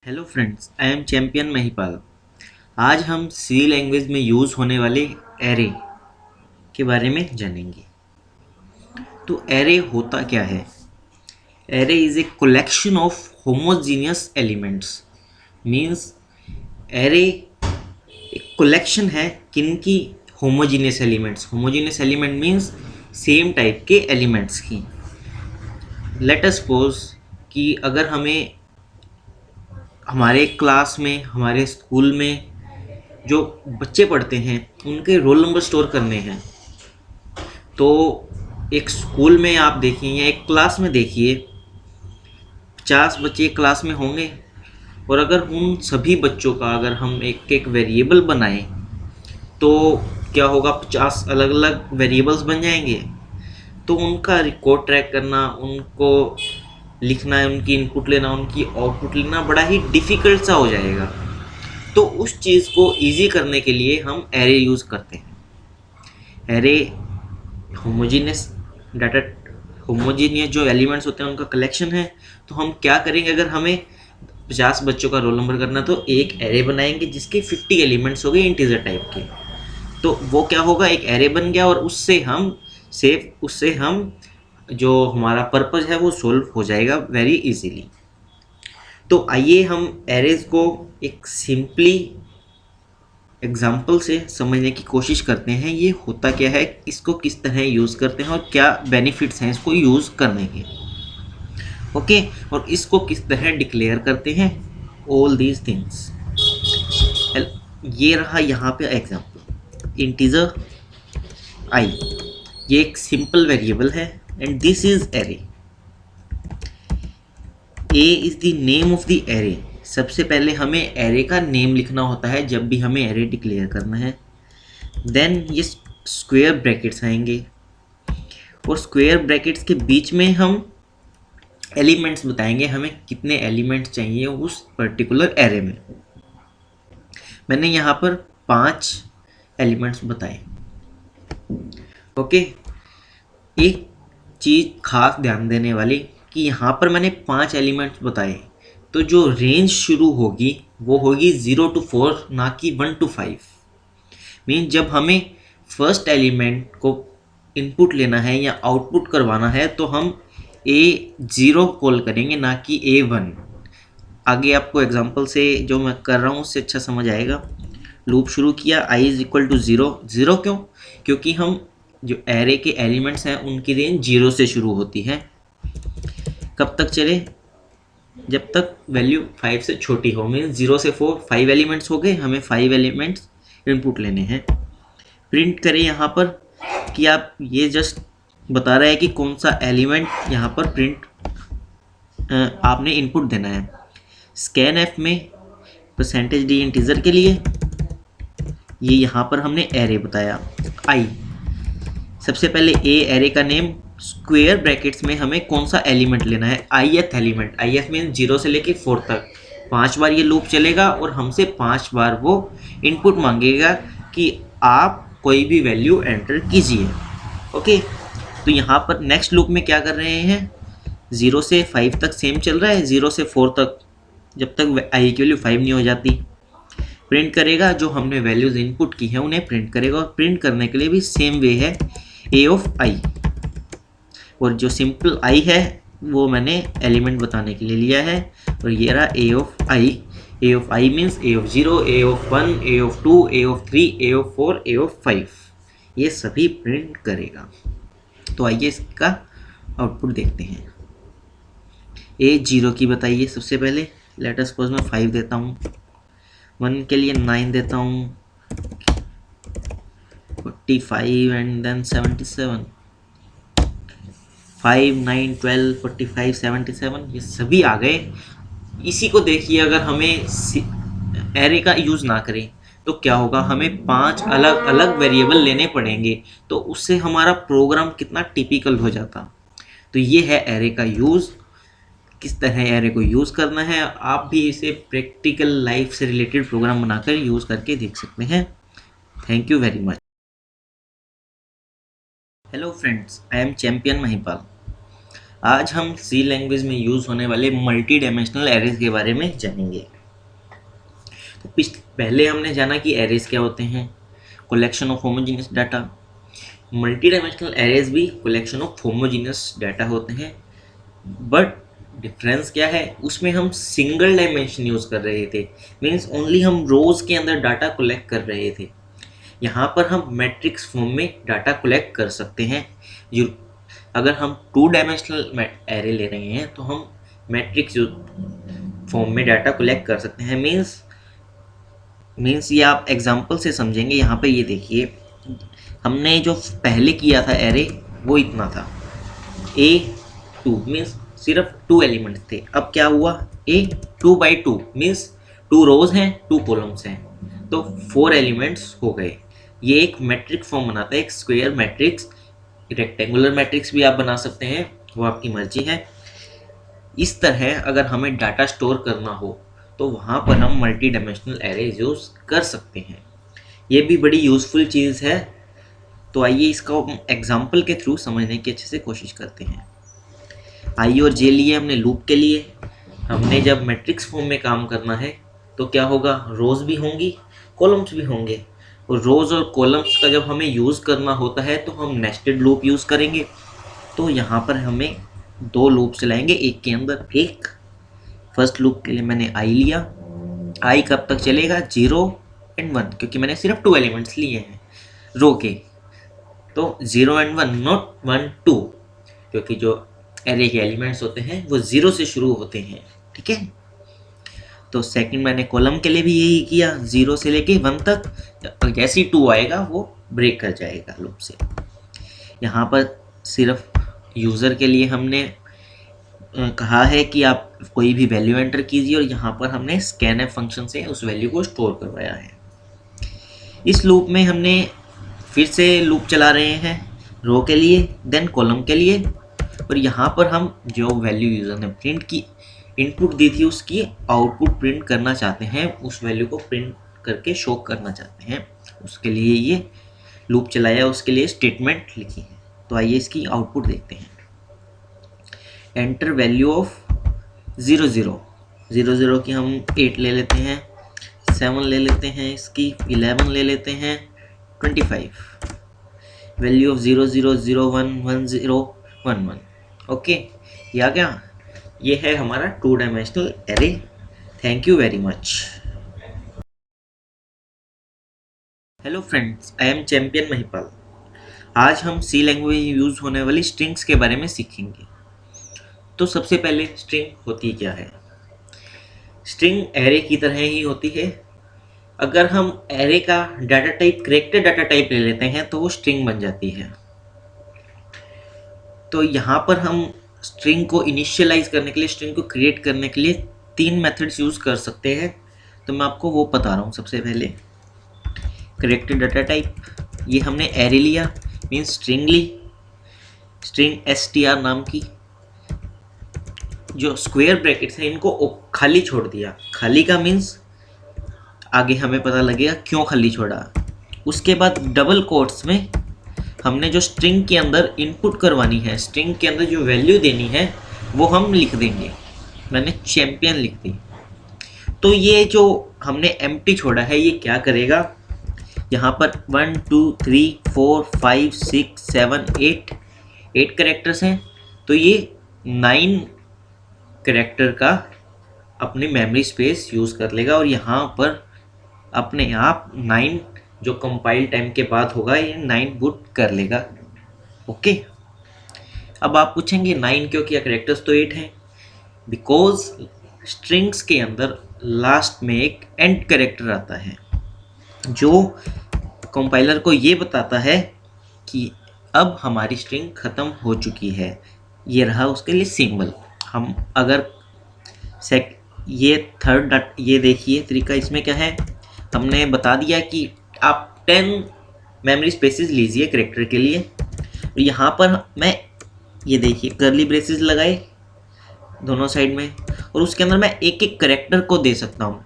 Hello friends, I am champion Mahipal. आज हम सी language में यूज़ होने वाले एरे के बारे में जानेंगे। तो एरे होता क्या है? Array is a collection of homogeneous elements. Means array एक कलेक्शन है किनकी? Homogeneous elements. Homogeneous element means same type के एलिमेंट्स की। लेट अस सपोज कि अगर हमें हमारे क्लास में, हमारे स्कूल में जो बच्चे पढ़ते हैं उनके रोल नंबर स्टोर करने हैं, तो एक स्कूल में आप देखिए या एक क्लास में देखिए, 50 बच्चे एक क्लास में होंगे और अगर उन सभी बच्चों का अगर हम एक एक वेरिएबल बनाएं तो क्या होगा? 50 अलग अलग वेरिएबल्स बन जाएंगे। तो उनका रिकॉर्ड ट्रैक करना, उनको लिखना, उनकी इनपुट लेना, उनकी आउटपुट लेना बड़ा ही डिफ़िकल्ट सा हो जाएगा। तो उस चीज़ को ईजी करने के लिए हम एरे यूज़ करते हैं। एरे होमोजीनियस डाटा, होमोजीनियस जो एलिमेंट्स होते हैं उनका कलेक्शन है। तो हम क्या करेंगे? अगर हमें 50 बच्चों का रोल नंबर करना तो एक एरे बनाएंगे जिसके 50 एलिमेंट्स हो गए इंटीजर टाइप के। तो वो क्या होगा? एक एरे बन गया और उससे हम जो हमारा पर्पज़ है वो सोल्व हो जाएगा वेरी इजीली। तो आइए हम एरेज को एक सिंपली एग्जाम्पल से समझने की कोशिश करते हैं। ये होता क्या है, इसको किस तरह यूज़ करते हैं और क्या बेनिफिट्स हैं इसको यूज़ करने के। ओके, और इसको किस तरह डिक्लेयर करते हैं, ऑल दीज थिंग्स। ये रहा यहाँ पे एग्जाम्पल, इंटीजर आई। ये एक सिंपल वेरिएबल है and this is array. A is the name of the array. सबसे पहले हमें एरे का नेम लिखना होता है जब भी हमें एरे डिक्लेयर करना है। देन ये स्क्वायर ब्रैकेट्स आएंगे और स्क्वायर ब्रैकेट्स के बीच में हम एलिमेंट्स बताएंगे, हमें कितने एलिमेंट्स चाहिए उस पर्टिकुलर एरे में। मैंने यहाँ पर 5 एलिमेंट्स बताए। ओके, एक चीज़ खास ध्यान देने वाली कि यहाँ पर मैंने 5 एलिमेंट्स बताए, तो जो रेंज शुरू होगी वो होगी 0 to 4, ना कि 1 to 5। मीन जब हमें फर्स्ट एलिमेंट को इनपुट लेना है या आउटपुट करवाना है तो हम A0 कॉल करेंगे, ना कि A1। आगे आपको एग्जांपल से जो मैं कर रहा हूँ उससे अच्छा समझ आएगा। लूप शुरू किया, i इज इक्वल टू 0। 0 क्यों? क्योंकि हम जो एरे के एलिमेंट्स हैं उनकी रेंज 0 से शुरू होती है। कब तक चले? जब तक वैल्यू 5 से छोटी हो। मीन 0 से 4 5 एलिमेंट्स हो गए, हमें 5 एलिमेंट्स इनपुट लेने हैं। प्रिंट करें यहाँ पर कि आप ये जस्ट बता रहा है कि कौन सा एलिमेंट यहाँ पर प्रिंट आपने इनपुट देना है। स्कैन एफ में परसेंटेज डी इंटीजर के लिए ये यहाँ पर हमने एरे बताया आई। सबसे पहले ए एरे का नेम, स्क्वायर ब्रैकेट्स में हमें कौन सा एलिमेंट लेना है? ith element. ith मीन 0 से लेके 4 तक 5 बार ये लूप चलेगा और हमसे 5 बार वो इनपुट मांगेगा कि आप कोई भी वैल्यू एंटर कीजिए। ओके, तो यहाँ पर नेक्स्ट लूप में क्या कर रहे हैं? 0 से 5 तक सेम चल रहा है, 0 से 4 तक जब तक आई की वैल्यू 5 नहीं हो जाती। प्रिंट करेगा, जो हमने वैल्यूज इनपुट की है उन्हें प्रिंट करेगा और प्रिंट करने के लिए भी सेम वे है, ए ऑफ आई। और जो सिंपल आई है वो मैंने एलिमेंट बताने के लिए लिया है और ये रहा A of I. A of I means A of 0, A of 1, A of 2, A of 3, A of 4, A of 5। ये सभी प्रिंट करेगा। तो आइए इसका आउटपुट देखते हैं। ए 0 की बताइए सबसे पहले। लेट अस सपोज मैं 5 देता हूँ, 1 के लिए 9 देता हूँ, 45 एंड देन 77। 5, 9, 12, 45, 77 ये सभी आ गए। इसी को देखिए, अगर हमें एरे का यूज़ ना करें तो क्या होगा? हमें 5 अलग अलग वेरिएबल लेने पड़ेंगे, तो उससे हमारा प्रोग्राम कितना टिपिकल हो जाता। तो ये है एरे का यूज़, किस तरह एरे को यूज़ करना है। आप भी इसे प्रैक्टिकल लाइफ से रिलेटेड प्रोग्राम बनाकर यूज़ करके देख सकते हैं। Thank you very much. Hello friends, I am champion Mahipal. आज हम सी लैंग्वेज में यूज़ होने वाले मल्टी डायमेंशनल एरेज के बारे में जानेंगे। तो पहले हमने जाना कि एरेज क्या होते हैं, collection of homogeneous data. Multi dimensional arrays भी कलेक्शन ऑफ होमोजेनियस डाटा होते हैं, बट डिफरेंस क्या है, उसमें हम सिंगल डायमेंशन यूज़ कर रहे थे, मीन्स ओनली हम रोज के अंदर डाटा कलेक्ट कर रहे थे। यहाँ पर हम मैट्रिक्स फॉर्म में डाटा कलेक्ट कर सकते हैं। अगर हम 2 डायमेंशनल एरे ले रहे हैं तो हम मैट्रिक्स फॉर्म में डाटा कलेक्ट कर सकते हैं। मीन्स ये आप एग्जांपल से समझेंगे। यहाँ पे ये देखिए, हमने जो पहले किया था एरे वो इतना था, A2 मीन्स सिर्फ 2 एलिमेंट्स थे। अब क्या हुआ, A 2x2 मीन्स 2 रोज हैं 2 कॉलम्स हैं, तो 4 एलिमेंट्स हो गए। ये एक मैट्रिक फॉर्म बनाता है, एक स्क्वायर मैट्रिक्स। रेक्टेंगुलर मैट्रिक्स भी आप बना सकते हैं, वो आपकी मर्जी है। इस तरह अगर हमें डाटा स्टोर करना हो तो वहाँ पर हम मल्टी डायमेंशनल एरेज यूज़ कर सकते हैं। ये भी बड़ी यूज़फुल चीज़ है। तो आइए इसका एग्जाम्पल के थ्रू समझने की अच्छे से कोशिश करते हैं। आई और जे लिए हमने लूप के लिए। हमने जब मैट्रिक्स फॉर्म में काम करना है तो क्या होगा, रोज़ भी होंगी कॉलम्स भी होंगे, और रोज़ और कॉलम्स का जब हमें यूज़ करना होता है तो हम नेस्टेड लूप यूज़ करेंगे। तो यहाँ पर हमें 2 लूप चलाएंगे एक के अंदर एक। फर्स्ट लूप के लिए मैंने आई लिया। आई कब तक चलेगा, 0 और 1, क्योंकि मैंने सिर्फ 2 एलिमेंट्स लिए हैं रो के। तो 0 और 1, नॉट 1 2, क्योंकि जो एरे के एलिमेंट्स होते हैं वो 0 से शुरू होते हैं, ठीक है। तो सेकंड मैंने कॉलम के लिए भी यही किया, 0 से लेके 1 तक। जैसे ही 2 आएगा वो ब्रेक कर जाएगा लूप से। यहाँ पर सिर्फ यूज़र के लिए हमने कहा है कि आप कोई भी वैल्यू एंटर कीजिए, और यहाँ पर हमने स्कैनएफ फंक्शन से उस वैल्यू को स्टोर करवाया है। इस लूप में हमने फिर से लूप चला रहे हैं रो के लिए, देन कॉलम के लिए, और यहाँ पर हम जो वैल्यू यूज़र ने प्रिंट की इनपुट दी थी उसकी आउटपुट प्रिंट करना चाहते हैं, उस वैल्यू को प्रिंट करके शो करना चाहते हैं। उसके लिए ये लूप चलाया, उसके लिए स्टेटमेंट लिखी है। तो आइए इसकी आउटपुट देखते हैं। एंटर वैल्यू ऑफ 0 0 0 0 की हम 8 ले लेते हैं, 7 ले लेते हैं, इसकी 11 ले लेते हैं, 25। Value of 0 0 0 1 1 0 1 1। ओके, ये आ गया। ये है हमारा 2 dimensional array. Thank you very much. Hello friends, I am champion Mahipal. आज हम सी लैंग्वेज में यूज़ होने वाली स्ट्रिंग्स के बारे में सीखेंगे। तो सबसे पहले स्ट्रिंग होती क्या है। स्ट्रिंग एरे की तरह ही होती है। अगर हम एरे का data type character data type ले लेते हैं तो वो स्ट्रिंग बन जाती है। तो यहाँ पर हम स्ट्रिंग को इनिशियलाइज करने के लिए, स्ट्रिंग को क्रिएट करने के लिए 3 मेथड्स यूज़ कर सकते हैं। तो मैं आपको वो बता रहा हूँ। सबसे पहले कैरेक्टर डाटा टाइप, ये हमने एरे लिया मीन्स स्ट्रिंग ली, स्ट्रिंग str नाम की। जो स्क्वायर ब्रैकेट्स हैं इनको खाली छोड़ दिया। खाली का मीन्स आगे हमें पता लगेगा क्यों खाली छोड़ा। उसके बाद डबल कोट्स में हमने जो स्ट्रिंग के अंदर इनपुट करवानी है, स्ट्रिंग के अंदर जो वैल्यू देनी है वो हम लिख देंगे। मैंने चैंपियन लिख दी। तो ये जो हमने एम्प्टी छोड़ा है ये क्या करेगा, यहाँ पर 1 2 3 4 5 6 7 8 कैरेक्टर्स हैं, तो ये 9 कैरेक्टर का अपनी मेमोरी स्पेस यूज़ कर लेगा, और यहाँ पर अपने आप 9 जो कंपाइल टाइम के बाद होगा ये 9 बुट कर लेगा। ओके, अब आप पूछेंगे 9 क्यों किया, कैरेक्टर्स तो 8 हैं। बिकॉज स्ट्रिंग्स के अंदर लास्ट में एक एंड कैरेक्टर आता है जो कंपाइलर को ये बताता है कि अब हमारी स्ट्रिंग ख़त्म हो चुकी है। ये रहा उसके लिए सिंबल। हम अगर ये देखिए तरीका, इसमें क्या है, हमने बता दिया कि आप 10 मेमोरी स्पेसेस लीजिए कैरेक्टर के लिए। और यहाँ पर मैं ये देखिए कर्ली ब्रेसेस लगाए दोनों साइड में, और उसके अंदर मैं एक एक कैरेक्टर को दे सकता हूँ।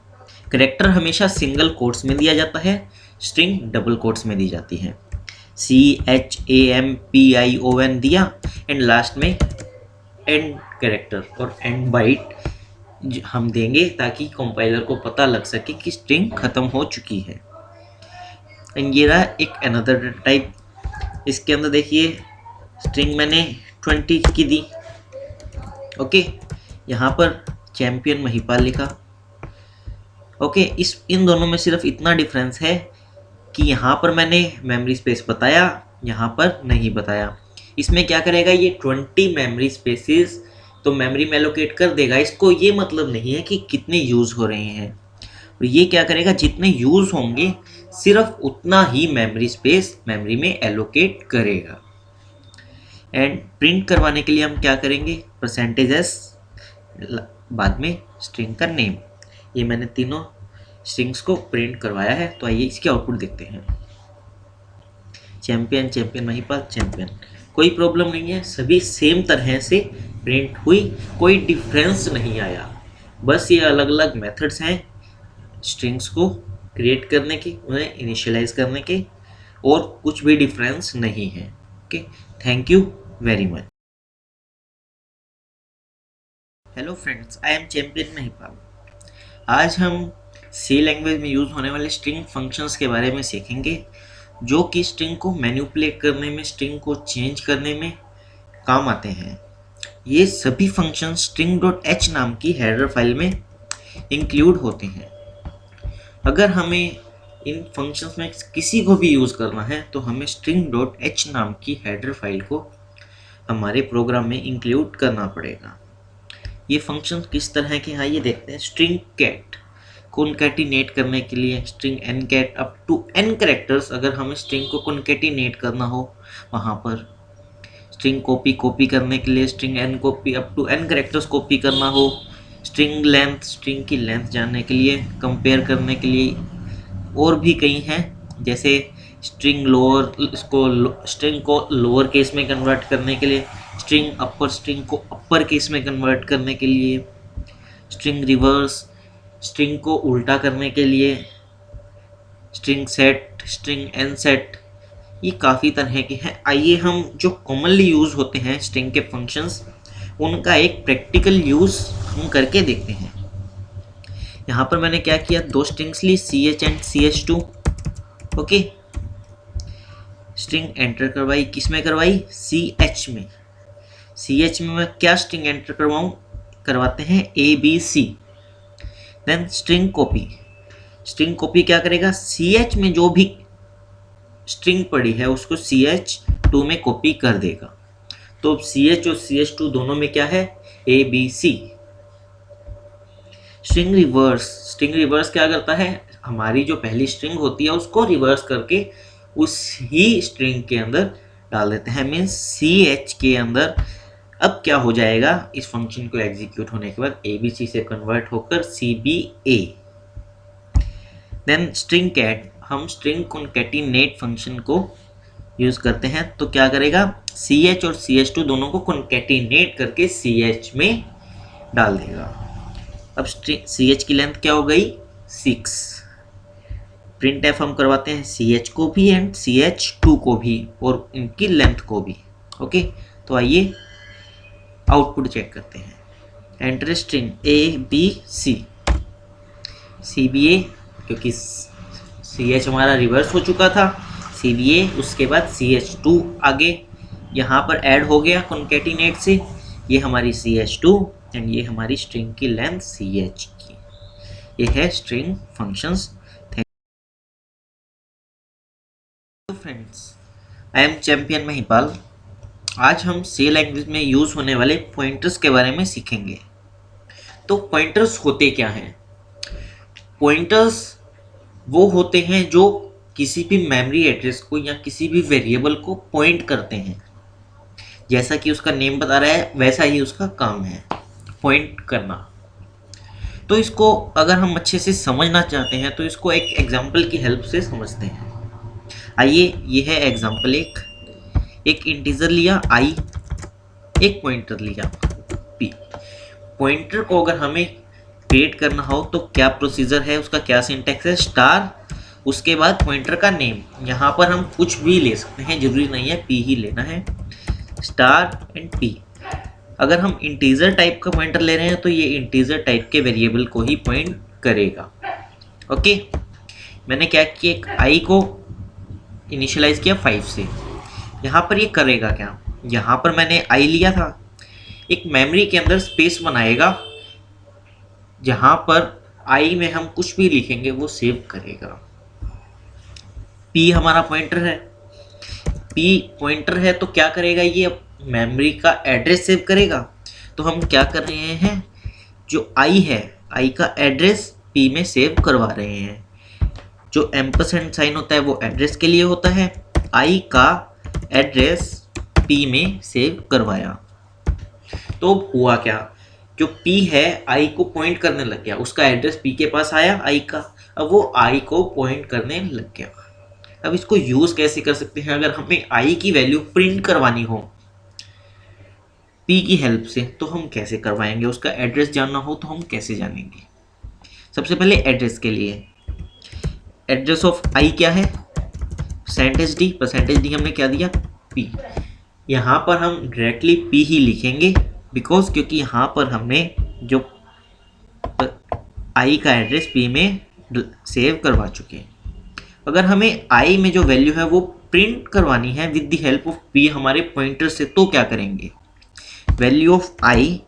कैरेक्टर हमेशा सिंगल कोट्स में दिया जाता है, स्ट्रिंग डबल कोट्स में दी जाती है। CHAMPION दिया एंड लास्ट में एंड कैरेक्टर और एंड बाइट हम देंगे ताकि कंपाइलर को पता लग सके कि स्ट्रिंग खत्म हो चुकी है। एंड ये रहा एक अनदर टाइप। इसके अंदर देखिए स्ट्रिंग मैंने 20 की दी। ओके, यहाँ पर चैंपियन महिपाल लिखा। ओके, इन दोनों में सिर्फ इतना डिफरेंस है कि यहाँ पर मैंने मेमोरी स्पेस बताया, यहाँ पर नहीं बताया। इसमें क्या करेगा, ये 20 मेमोरी स्पेसेस तो मेमोरी में एलोकेट कर देगा। इसको ये मतलब नहीं है कि कितने यूज़ हो रहे हैं, और ये क्या करेगा, जितने यूज़ होंगे सिर्फ उतना ही मेमोरी स्पेस मेमोरी में एलोकेट करेगा। एंड प्रिंट करवाने के लिए हम क्या करेंगे, %s बाद में स्ट्रिंग का नेम। ये मैंने तीनों स्ट्रिंग्स को प्रिंट करवाया है। तो आइए इसके आउटपुट देखते हैं। Champion, champion Mahipal, champion. कोई प्रॉब्लम नहीं है, सभी सेम तरह से प्रिंट हुई, कोई डिफरेंस नहीं आया। बस ये अलग अलग मेथड्स हैं स्ट्रिंग्स को क्रिएट करने के, उन्हें इनिशियलाइज करने के, और कुछ भी डिफरेंस नहीं है। Okay, thank you very much. Hello friends, I am champion Mahipal. आज हम सी लैंग्वेज में यूज़ होने वाले स्ट्रिंग फंक्शंस के बारे में सीखेंगे, जो कि स्ट्रिंग को मैनिपुलेट करने में, स्ट्रिंग को चेंज करने में काम आते हैं। ये सभी फंक्शन string.h नाम की हेडर फाइल में इंक्लूड होते हैं। अगर हमें इन फंक्शंस में किसी को भी यूज़ करना है तो हमें string.h नाम की हेडर फाइल को हमारे प्रोग्राम में इंक्लूड करना पड़ेगा। ये फंक्शन किस तरह के हैं ये देखते हैं। स्ट्रिंग कैट कॉन्कैटिनेट करने के लिए, string ncat up to n characters, अगर हमें स्ट्रिंग को कॉन्कैटिनेट करना हो वहाँ पर। स्ट्रिंग कॉपी करने के लिए, string n copy up to n characters copy करना हो। स्ट्रिंग लेंथ, स्ट्रिंग की लेंथ जानने के लिए, कंपेयर करने के लिए, और भी कई हैं, जैसे स्ट्रिंग स्ट्रिंग को लोअर केस में कन्वर्ट करने के लिए, स्ट्रिंग को अपर केस में कन्वर्ट करने के लिए, स्ट्रिंग रिवर्स, स्ट्रिंग को उल्टा करने के लिए, string set, string n set, ये काफ़ी तरह के हैं। आइए हम जो कॉमनली यूज़ होते हैं स्ट्रिंग के फंक्शंस, उनका एक प्रैक्टिकल यूज़ हम करके देखते हैं। यहाँ पर मैंने क्या किया, दो स्ट्रिंग्स ली, ch and ch2। Okay, string enter करवाई, किस में करवाई, ch में। ch में मैं क्या स्ट्रिंग एंटर करवाते हैं, abc। देन स्ट्रिंग कॉपी क्या करेगा, ch में जो भी स्ट्रिंग पड़ी है उसको ch2 में कॉपी कर देगा। तो ch और ch2 दोनों में क्या है, abc। स्ट्रिंग रिवर्स क्या करता है, हमारी जो पहली स्ट्रिंग होती है उसको रिवर्स करके उस ही स्ट्रिंग के अंदर डाल देते हैं। मीन्स ch के अंदर अब क्या हो जाएगा, इस फंक्शन को एग्जीक्यूट होने के बाद abc से कन्वर्ट होकर cba। देन स्ट्रिंग कैट, हम स्ट्रिंग कॉन्कैटिनेट फंक्शन को यूज करते हैं। तो क्या करेगा, ch और ch2 दोनों को कॉन्कैटिनेट करके ch में डाल देगा। अब ch की लेंथ क्या हो गई, 6। प्रिंट एफ हम करवाते हैं ch को भी एंड ch2 को भी और इनकी लेंथ को भी। ओके, तो आइए आउटपुट चेक करते हैं। एंटर स्ट्रिंग abc, cba, क्योंकि ch हमारा रिवर्स हो चुका था, cba, उसके बाद ch2 आगे यहाँ पर ऐड हो गया कॉन्कैटिनेट से। ये हमारी ch2 एंड ये हमारी स्ट्रिंग की लेंथ ch की। ये है string functions. Friends, I am champion Mahipal. आज हम सी लैंग्वेज में यूज होने वाले पॉइंटर्स के बारे में सीखेंगे। तो पॉइंटर्स होते क्या हैं? पॉइंटर्स वो होते हैं जो किसी भी मेमोरी एड्रेस को या किसी भी वेरिएबल को पॉइंट करते हैं। जैसा कि उसका नेम बता रहा है वैसा ही उसका काम है, पॉइंट करना। तो इसको अगर हम अच्छे से समझना चाहते हैं तो इसको एक एग्जांपल की हेल्प से समझते हैं। आइए, ये है एग्जांपल एक इंटीजर लिया i, एक पॉइंटर लिया p। पॉइंटर को अगर हमें क्रिएट करना हो तो क्या प्रोसीजर है, उसका क्या सिंटैक्स है, स्टार, उसके बाद पॉइंटर का नेम। यहाँ पर हम कुछ भी ले सकते हैं, जरूरी नहीं है p ही लेना है, स्टार एंड p। अगर हम इंटीजर टाइप का पॉइंटर ले रहे हैं तो ये इंटीजर टाइप के वेरिएबल को ही पॉइंट करेगा। ओके, मैंने क्या किया, एक आई को इनिशियलाइज किया 5 से। यहाँ पर ये करेगा क्या, यहाँ पर मैंने आई लिया था, एक मेमोरी के अंदर स्पेस बनाएगा जहाँ पर आई में हम कुछ भी लिखेंगे वो सेव करेगा। पी हमारा पॉइंटर है, पी पॉइंटर है तो क्या करेगा, ये मेमोरी का एड्रेस सेव करेगा। तो हम क्या कर रहे हैं, जो आई है, आई का एड्रेस पी में सेव करवा रहे हैं। जो एम्परसेंड साइन होता है वो एड्रेस के लिए होता है, आई का एड्रेस पी में सेव करवाया। तो हुआ क्या, जो पी है आई को पॉइंट करने लग गया, उसका एड्रेस पी के पास आया आई का, अब वो आई को पॉइंट करने लग गया। अब इसको यूज कैसे कर सकते हैं, अगर हमें आई की वैल्यू प्रिंट करवानी हो पी की हेल्प से तो हम कैसे करवाएंगे, उसका एड्रेस जानना हो तो हम कैसे जानेंगे। सबसे पहले एड्रेस के लिए, एड्रेस ऑफ आई क्या है, परसेंटेज डी हमने क्या दिया, पी। यहाँ पर हम डायरेक्टली पी ही लिखेंगे बिकॉज क्योंकि यहाँ पर हमने जो आई का एड्रेस पी में सेव करवा चुके हैं। अगर हमें आई में जो वैल्यू है वो प्रिंट करवानी है with the help of P हमारे पॉइंटर से, तो क्या करेंगे, value of I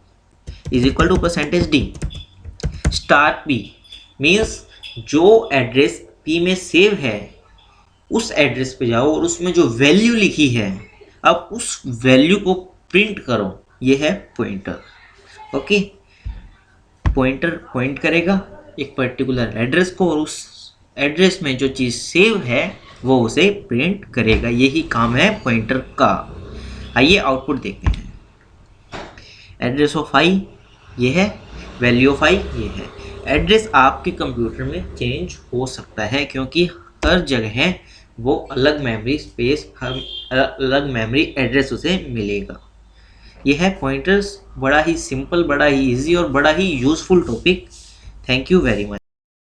is equal to percentage D star P, means जो एड्रेस पी में सेव है उस एड्रेस पे जाओ और उसमें जो वैल्यू लिखी है अब उस वैल्यू को प्रिंट करो, ये है पॉइंटर। ओके, पॉइंटर पॉइंट करेगा एक पर्टिकुलर एड्रेस को और उस एड्रेस में जो चीज़ सेव है वो उसे प्रिंट करेगा, यही काम है पॉइंटर का। आइए आउटपुट देखते हैं। एड्रेस ऑफ आई ये है, वैल्यू ऑफ आई ये है। एड्रेस आपके कंप्यूटर में चेंज हो सकता है क्योंकि हर जगह वो अलग मेमोरी स्पेस, हर अलग मेमोरी एड्रेस उसे मिलेगा। ये है पॉइंटर्स, बड़ा ही सिंपल, बड़ा ही इजी और बड़ा ही useful topic. Thank you very much.